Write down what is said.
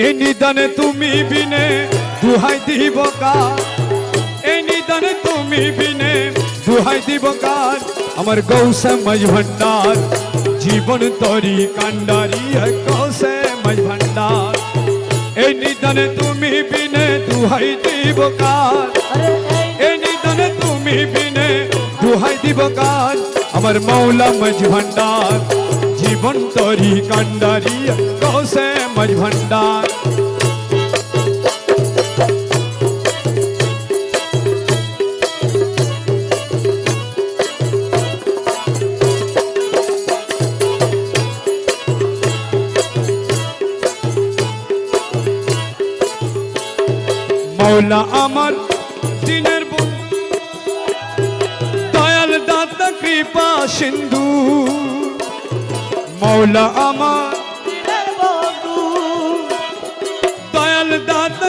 এই নিদানে তুমি বিনে দুহাই দিব কার, এই নিদানে তুমি বিনে দুহাই দিব কার। আমার গৌসে মাঝ ভান্ডার জীবন তরি কান্ডারি গৌসে মাঝ ভান্ডার। এই নিদানে তুমি বিনে দুহাই দিব কার, এই নিদানে তুমি বিনে দুহাই দিব কার। আমার মৌলা মাঝ ভান্ডার জীবন তরি কান্ডারি গৌসে মাঝ ভান্ডার। মৌলা আমার দিনের বন্ধু, দয়াল দাতা কৃপা সিন্ধু। মৌলা আমার দিনের বন্ধু, দয়াল দাতা